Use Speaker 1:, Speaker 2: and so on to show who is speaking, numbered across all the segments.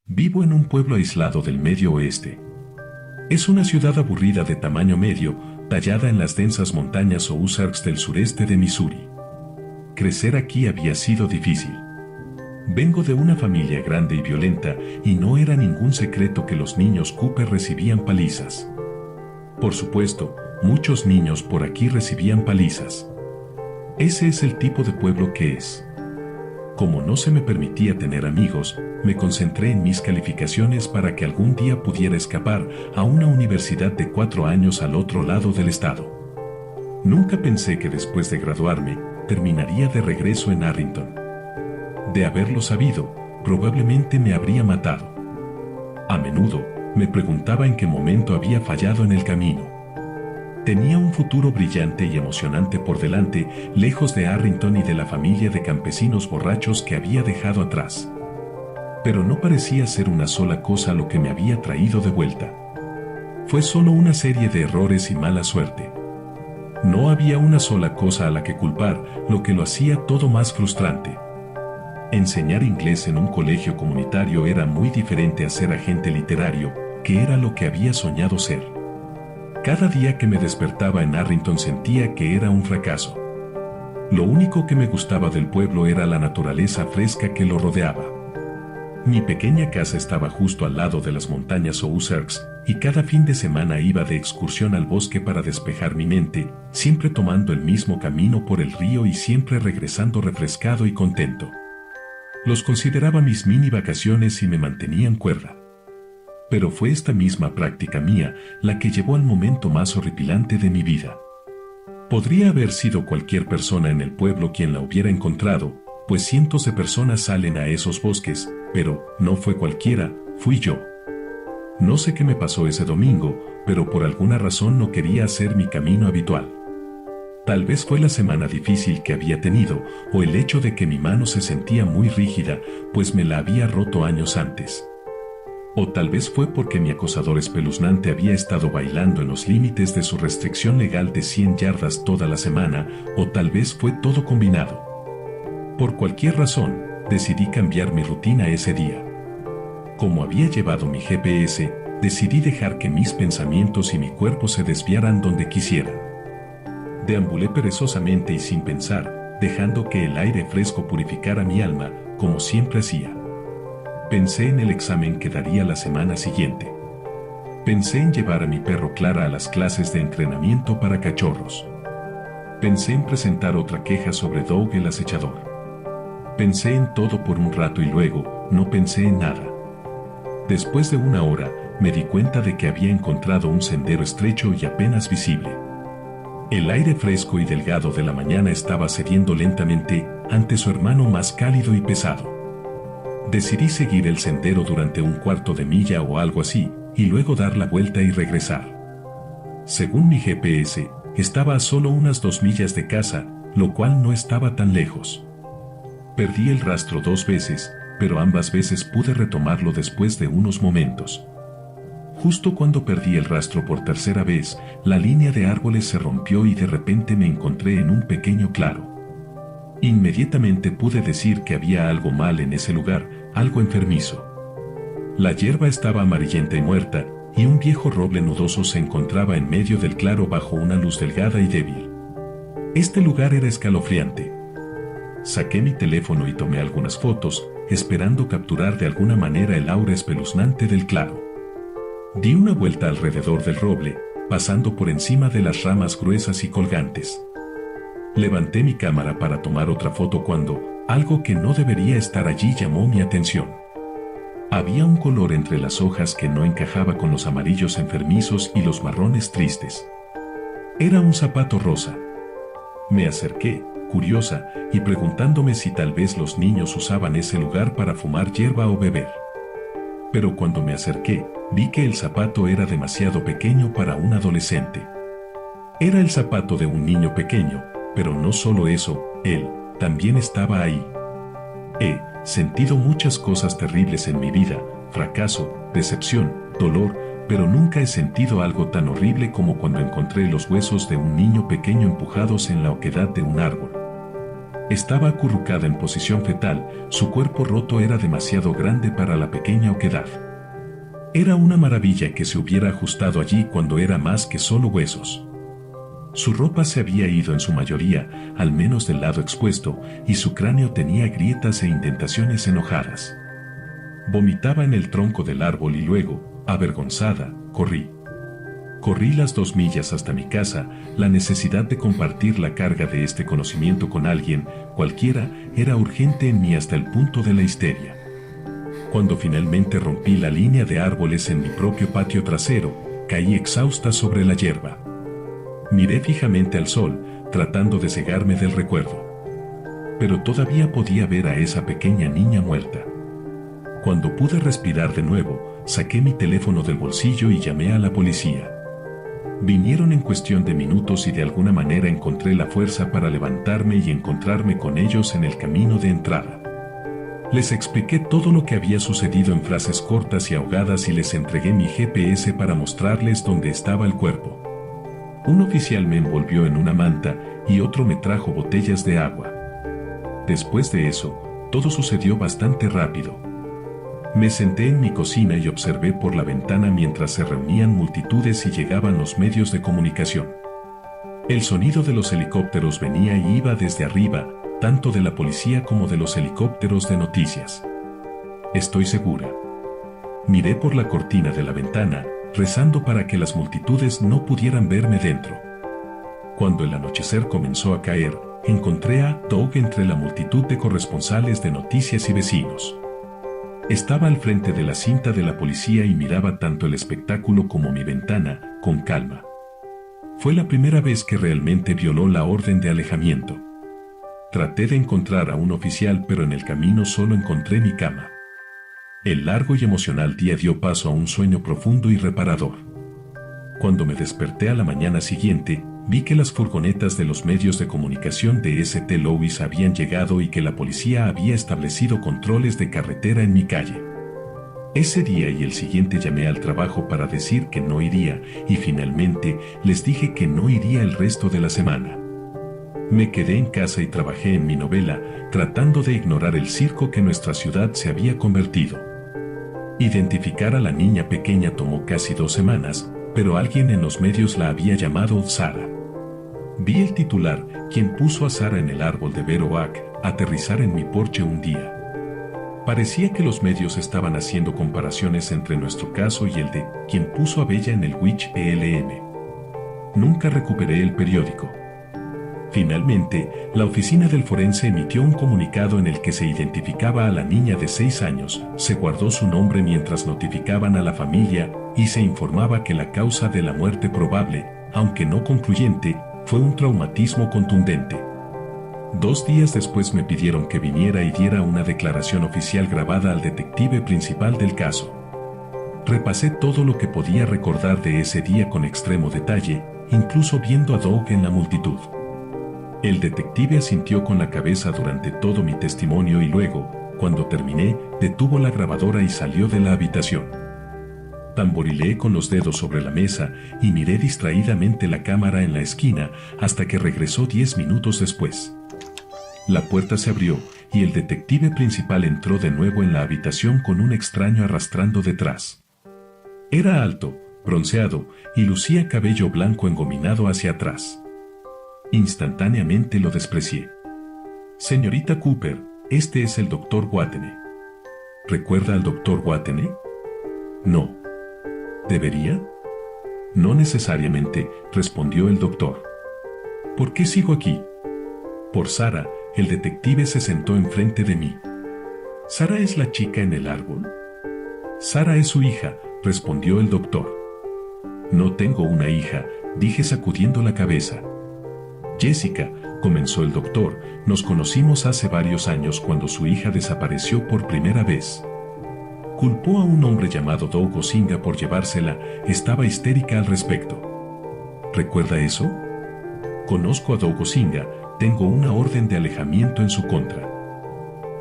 Speaker 1: Vivo en un pueblo aislado del medio oeste. Es una ciudad aburrida de tamaño medio, tallada en las densas montañas Ozarks del sureste de Missouri. Crecer aquí había sido difícil. Vengo de una familia grande y violenta, y no era ningún secreto que los niños Cooper recibían palizas. Por supuesto, muchos niños por aquí recibían palizas. Ese es el tipo de pueblo que es. Como no se me permitía tener amigos, me concentré en mis calificaciones para que algún día pudiera escapar a una universidad de 4 años al otro lado del estado. Nunca pensé que después de graduarme, terminaría de regreso en Arlington. De haberlo sabido, probablemente me habría matado. A menudo, me preguntaba en qué momento había fallado en el camino. Tenía un futuro brillante y emocionante por delante, lejos de Arlington y de la familia de campesinos borrachos que había dejado atrás. Pero no parecía ser una sola cosa lo que me había traído de vuelta. Fue solo una serie de errores y mala suerte. No había una sola cosa a la que culpar, lo que lo hacía todo más frustrante. Enseñar inglés en un colegio comunitario era muy diferente a ser agente literario, que era lo que había soñado ser. Cada día que me despertaba en Arlington sentía que era un fracaso. Lo único que me gustaba del pueblo era la naturaleza fresca que lo rodeaba. Mi pequeña casa estaba justo al lado de las montañas Ozarks, y cada fin de semana iba de excursión al bosque para despejar mi mente, siempre tomando el mismo camino por el río y siempre regresando refrescado y contento. Los consideraba mis mini vacaciones y me mantenían cuerda. Pero fue esta misma práctica mía la que llevó al momento más horripilante de mi vida. Podría haber sido cualquier persona en el pueblo quien la hubiera encontrado, pues cientos de personas salen a esos bosques, pero no fue cualquiera, fui yo. No sé qué me pasó ese domingo, pero por alguna razón no quería hacer mi camino habitual. Tal vez fue la semana difícil que había tenido, o el hecho de que mi mano se sentía muy rígida, pues me la había roto años antes. O tal vez fue porque mi acosador espeluznante había estado bailando en los límites de su restricción legal de 100 yardas toda la semana, o tal vez fue todo combinado. Por cualquier razón, decidí cambiar mi rutina ese día. Como había llevado mi GPS, decidí dejar que mis pensamientos y mi cuerpo se desviaran donde quisieran. Deambulé perezosamente y sin pensar, dejando que el aire fresco purificara mi alma, como siempre hacía. Pensé en el examen que daría la semana siguiente. Pensé en llevar a mi perro Clara a las clases de entrenamiento para cachorros. Pensé en presentar otra queja sobre Doug el acechador. Pensé en todo por un rato y luego, no pensé en nada. Después de una hora, me di cuenta de que había encontrado un sendero estrecho y apenas visible. El aire fresco y delgado de la mañana estaba cediendo lentamente ante su hermano más cálido y pesado. Decidí seguir el sendero durante un cuarto de milla o algo así, y luego dar la vuelta y regresar. Según mi GPS, estaba a solo unas 2 millas de casa, lo cual no estaba tan lejos. Perdí el rastro 2 veces, pero ambas veces pude retomarlo después de unos momentos. Justo cuando perdí el rastro por tercera vez, la línea de árboles se rompió y de repente me encontré en un pequeño claro. Inmediatamente pude decir que había algo mal en ese lugar, algo enfermizo. La hierba estaba amarillenta y muerta, y un viejo roble nudoso se encontraba en medio del claro bajo una luz delgada y débil. Este lugar era escalofriante. Saqué mi teléfono y tomé algunas fotos, esperando capturar de alguna manera el aura espeluznante del claro. Di una vuelta alrededor del roble, pasando por encima de las ramas gruesas y colgantes. Levanté mi cámara para tomar otra foto cuando algo que no debería estar allí llamó mi atención. Había un color entre las hojas que no encajaba con los amarillos enfermizos y los marrones tristes. Era un zapato rosa. Me acerqué, curiosa, y preguntándome si tal vez los niños usaban ese lugar para fumar hierba o beber. Pero cuando me acerqué, vi que el zapato era demasiado pequeño para un adolescente. Era el zapato de un niño pequeño, pero no solo eso, él también estaba ahí. He sentido muchas cosas terribles en mi vida, fracaso, decepción, dolor, pero nunca he sentido algo tan horrible como cuando encontré los huesos de un niño pequeño empujados en la oquedad de un árbol. Estaba acurrucada en posición fetal, su cuerpo roto era demasiado grande para la pequeña oquedad. Era una maravilla que se hubiera ajustado allí cuando era más que solo huesos. Su ropa se había ido en su mayoría, al menos del lado expuesto, y su cráneo tenía grietas e indentaciones enojadas. Vomitaba en el tronco del árbol y luego, avergonzada, corrí. Corrí las 2 millas hasta mi casa. La necesidad de compartir la carga de este conocimiento con alguien, cualquiera, era urgente en mí hasta el punto de la histeria. Cuando finalmente rompí la línea de árboles en mi propio patio trasero, caí exhausta sobre la hierba. Miré fijamente al sol, tratando de cegarme del recuerdo. Pero todavía podía ver a esa pequeña niña muerta. Cuando pude respirar de nuevo, saqué mi teléfono del bolsillo y llamé a la policía. Vinieron en cuestión de minutos y de alguna manera encontré la fuerza para levantarme y encontrarme con ellos en el camino de entrada. Les expliqué todo lo que había sucedido en frases cortas y ahogadas y les entregué mi GPS para mostrarles dónde estaba el cuerpo. Un oficial me envolvió en una manta y otro me trajo botellas de agua. Después de eso, todo sucedió bastante rápido. Me senté en mi cocina y observé por la ventana mientras se reunían multitudes y llegaban los medios de comunicación. El sonido de los helicópteros venía y iba desde arriba, tanto de la policía como de los helicópteros de noticias. Estoy segura. Miré por la cortina de la ventana, rezando para que las multitudes no pudieran verme dentro. Cuando el anochecer comenzó a caer, encontré a Doug entre la multitud de corresponsales de noticias y vecinos. Estaba al frente de la cinta de la policía y miraba tanto el espectáculo como mi ventana, con calma. Fue la primera vez que realmente violó la orden de alejamiento. Traté de encontrar a un oficial, pero en el camino solo encontré mi cama. El largo y emocional día dio paso a un sueño profundo y reparador. Cuando me desperté a la mañana siguiente, vi que las furgonetas de los medios de comunicación de St. Louis habían llegado y que la policía había establecido controles de carretera en mi calle. Ese día y el siguiente llamé al trabajo para decir que no iría y finalmente les dije que no iría el resto de la semana. Me quedé en casa y trabajé en mi novela, tratando de ignorar el circo que nuestra ciudad se había convertido. Identificar a la niña pequeña tomó casi 2 semanas, pero alguien en los medios la había llamado Sara. Vi el titular, quien puso a Sara en el árbol de Bear Oak, aterrizar en mi porche un día. Parecía que los medios estaban haciendo comparaciones entre nuestro caso y el de quien puso a Bella en el Witch ELM. Nunca recuperé el periódico. Finalmente, la oficina del forense emitió un comunicado en el que se identificaba a la niña de 6 años, se guardó su nombre mientras notificaban a la familia y se informaba que la causa de la muerte probable, aunque no concluyente, fue un traumatismo contundente. 2 días después me pidieron que viniera y diera una declaración oficial grabada al detective principal del caso. Repasé todo lo que podía recordar de ese día con extremo detalle, incluso viendo a Doug en la multitud. El detective asintió con la cabeza durante todo mi testimonio y luego, cuando terminé, detuvo la grabadora y salió de la habitación. Tamborileé con los dedos sobre la mesa y miré distraídamente la cámara en la esquina hasta que regresó 10 minutos después. La puerta se abrió y el detective principal entró de nuevo en la habitación con un extraño arrastrando detrás. Era alto, bronceado y lucía cabello blanco engominado hacia atrás. Instantáneamente lo desprecié. Señorita Cooper, este es el Dr. Watene. ¿Recuerda al Dr. Watene? No. ¿Debería? No necesariamente, respondió el doctor. ¿Por qué sigo aquí? Por Sara. El detective se sentó enfrente de mí. ¿Sara es la chica en el árbol? Sara es su hija, respondió el doctor. No tengo una hija, dije sacudiendo la cabeza. Jessica, comenzó el doctor, nos conocimos hace varios años cuando su hija desapareció por primera vez. Culpó a un hombre llamado Doug Osinga por llevársela, estaba histérica al respecto. ¿Recuerda eso? Conozco a Doug Osinga, tengo una orden de alejamiento en su contra.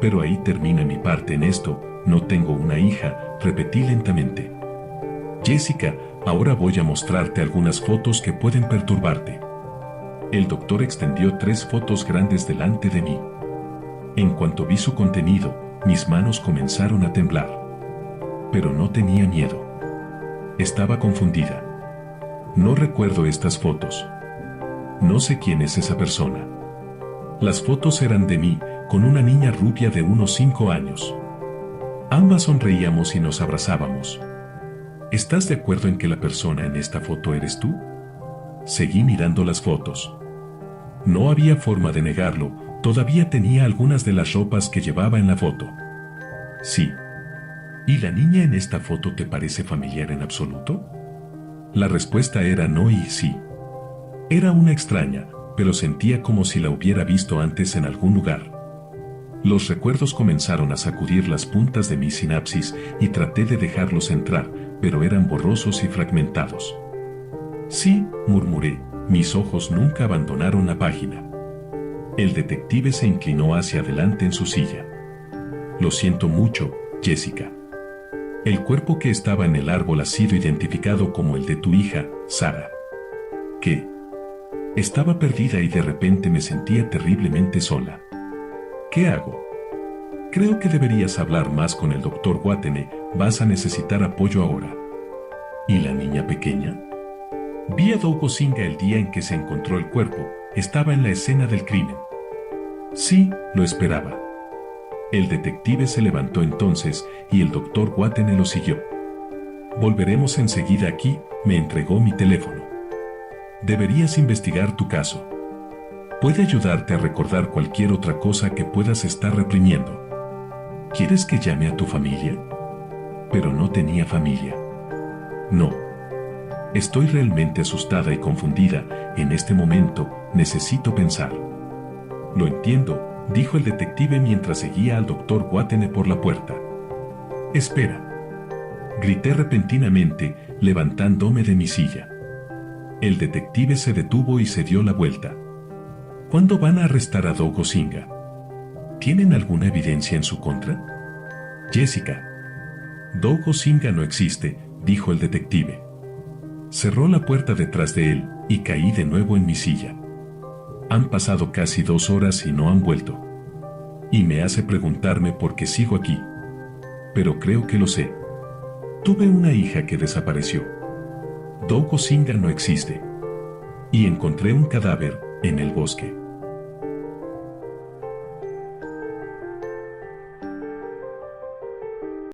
Speaker 1: Pero ahí termina mi parte en esto, no tengo una hija, repetí lentamente. Jessica, ahora voy a mostrarte algunas fotos que pueden perturbarte. El doctor extendió 3 fotos grandes delante de mí. En cuanto vi su contenido, mis manos comenzaron a temblar. Pero no tenía miedo. Estaba confundida. No recuerdo estas fotos. No sé quién es esa persona. Las fotos eran de mí, con una niña rubia de unos 5 años. Ambas sonreíamos y nos abrazábamos. ¿Estás de acuerdo en que la persona en esta foto eres tú? Seguí mirando las fotos. No había forma de negarlo, todavía tenía algunas de las ropas que llevaba en la foto. Sí. ¿Y la niña en esta foto te parece familiar en absoluto? La respuesta era no y sí. Era una extraña, pero sentía como si la hubiera visto antes en algún lugar. Los recuerdos comenzaron a sacudir las puntas de mi sinapsis y traté de dejarlos entrar, pero eran borrosos y fragmentados. Sí, murmuré, mis ojos nunca abandonaron la página. El detective se inclinó hacia adelante en su silla. Lo siento mucho, Jessica. El cuerpo que estaba en el árbol ha sido identificado como el de tu hija, Sara. ¿Qué? Estaba perdida y de repente me sentía terriblemente sola. ¿Qué hago? Creo que deberías hablar más con el doctor Watene, vas a necesitar apoyo ahora. ¿Y la niña pequeña? Vi a Doug Osinga el día en que se encontró el cuerpo, estaba en la escena del crimen. Sí, lo esperaba. El detective se levantó entonces y el doctor Watene lo siguió. Volveremos enseguida aquí, me entregó mi teléfono. Deberías investigar tu caso. Puede ayudarte a recordar cualquier otra cosa que puedas estar reprimiendo. ¿Quieres que llame a tu familia? Pero no tenía familia. No. Estoy realmente asustada y confundida, en este momento necesito pensar. Lo entiendo, dijo el detective mientras seguía al doctor Watene por la puerta. Espera. Grité repentinamente, levantándome de mi silla. El detective se detuvo y se dio la vuelta. ¿Cuándo van a arrestar a Doug Osinga? ¿Tienen alguna evidencia en su contra? Jessica. Doug Osinga no existe, dijo el detective. Cerró la puerta detrás de él y caí de nuevo en mi silla. Han pasado casi 2 horas y no han vuelto. Y me hace preguntarme por qué sigo aquí. Pero creo que lo sé. Tuve una hija que desapareció. Doug Osinga no existe. Y encontré un cadáver en el bosque.